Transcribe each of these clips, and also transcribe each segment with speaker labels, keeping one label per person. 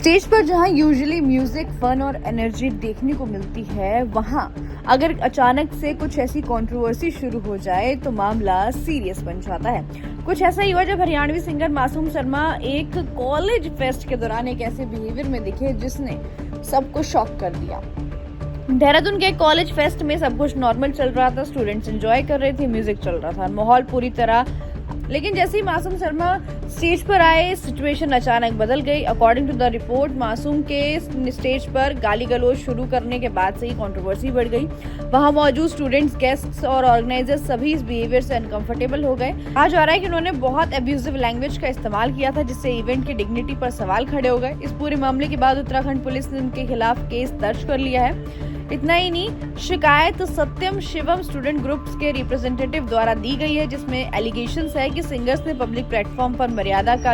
Speaker 1: Stage पर जहां usually music, fun और एनर्जी देखने को मिलती है, वहां अगर अचानक से कुछ ऐसी कंट्रोवर्सी शुरू हो जाए तो मामला सीरियस बन जाता है। कुछ ऐसा ही हुआ जब हरियाणवी सिंगर मासूम शर्मा एक कॉलेज फेस्ट के दौरान एक ऐसे बिहेवियर में दिखे जिसने सबको शॉक कर दिया। देहरादून के कॉलेज फेस्ट में सब कुछ नॉर्मल चल रहा था, स्टूडेंट्स एंजॉय कर रहे थे, म्यूजिक चल रहा था, माहौल पूरी तरह। लेकिन जैसे ही मासूम शर्मा स्टेज पर आए, सिचुएशन अचानक बदल गई। अकॉर्डिंग टू द रिपोर्ट, मासूम के स्टेज पर गाली गलौज शुरू करने के बाद से ही कंट्रोवर्सी बढ़ गई। वहां मौजूद स्टूडेंट्स, गेस्ट्स और ऑर्गेनाइजर्स सभी इस बिहेवियर से अनकंफर्टेबल हो गए। कहा जा रहा है कि उन्होंने बहुत एब्यूजिव लैंग्वेज का इस्तेमाल किया था, जिससे इवेंट की डिग्निटी पर सवाल खड़े हो गए। इस पूरे मामले के बाद उत्तराखंड पुलिस ने उनके खिलाफ केस दर्ज कर लिया है। इतना ही नहीं, शिकायत सत्यम शिवम स्टूडेंट ग्रुप्स के रिप्रेजेंटेटिव द्वारा दी गई है, जिसमें एलिगेशंस है कि सिंगर्स ने पब्लिक प्लेटफॉर्म पर मर्यादा का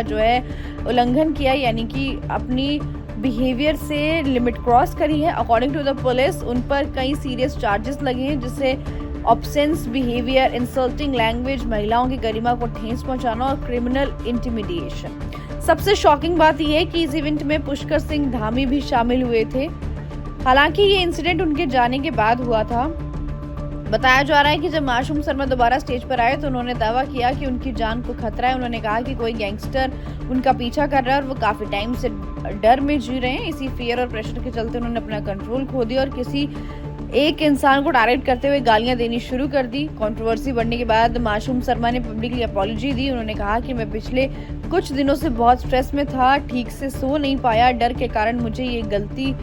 Speaker 1: उल्लंघन किया, यानी कि अपनी बिहेवियर से लिमिट क्रॉस करी है। अकॉर्डिंग टू द पुलिस, उन पर कई सीरियस चार्जेस लगे हैं, जिससे ऑब्सेंस बिहेवियर, इंसल्टिंग लैंग्वेज, महिलाओं की गरिमा को ठेस पहुंचाना और क्रिमिनल इंटिमिडेशन। सबसे शॉकिंग बात यह है कि इस इवेंट में पुष्कर सिंह धामी भी शामिल हुए थे। हालांकि ये इंसिडेंट उनके जाने के बाद हुआ था। बताया जा रहा है कि जब मासूम शर्मा दोबारा स्टेज पर आए तो उन्होंने दावा किया कि उनकी जान को खतरा है। उन्होंने कहा कि कोई गैंगस्टर उनका पीछा कर रहा है और वो काफी टाइम से डर में जी रहे हैं। इसी फियर और प्रेशर के चलते उन्होंने अपना कंट्रोल खो दिया और किसी एक इंसान को टारगेट करते हुए गालियां देनी शुरू कर दी। कंट्रोवर्सी बढ़ने के बाद मासूम शर्मा ने पब्लिकली अपॉलॉजी दी। उन्होंने कहा कि मैं पिछले कुछ दिनों से बहुत स्ट्रेस में था, ठीक से सो नहीं पाया, डर के कारण मुझे ये गलती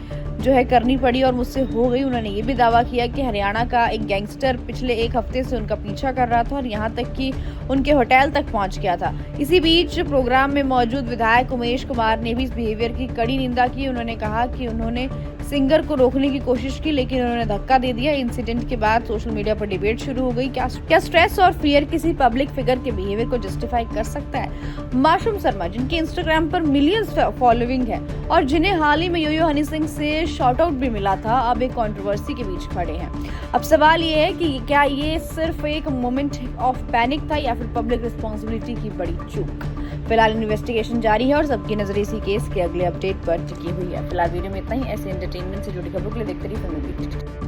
Speaker 1: करनी पड़ी और मुझसे हो गई। उन्होंने ये भी दावा किया कि हरियाणा का एक गैंगस्टर पिछले एक हफ्ते से उनका पीछा कर रहा था और यहाँ तक कि उनके होटल तक पहुँच गया था। इसी बीच प्रोग्राम में मौजूद विधायक उमेश कुमार ने भी इस बिहेवियर की कड़ी निंदा की। उन्होंने कहा कि उन्होंने सिंगर को रोकने की कोशिश की, लेकिन उन्होंने धक्का दे दिया। इंसिडेंट के बाद सोशल मीडिया पर डिबेट शुरू हो गई, क्या स्ट्रेस और फियर किसी पब्लिक फिगर के बिहेवियर को जस्टिफाई कर सकता है। मासूम शर्मा, जिनके इंस्टाग्राम पर मिलियंस फॉलोइंग है और जिन्हें हाल ही में यो हनी सिंह से शॉर्ट आउट भी मिला था, अब एक कंट्रोवर्सी के बीच खड़े हैं। अब सवाल ये है कि क्या ये सिर्फ एक मोमेंट ऑफ पैनिक था या फिर पब्लिक रिस्पॉन्सिबिलिटी की बड़ी चूक। फिलहाल इन्वेस्टिगेशन जारी है और सबकी नजर इसी केस के अगले अपडेट पर टिकी हुई है। फिलहाल वीडियो में इतना ही। ऐसे एंटरटेनमेंट से जुड़ी खबरों के लिए देखते रहिए फिल्मी बीट।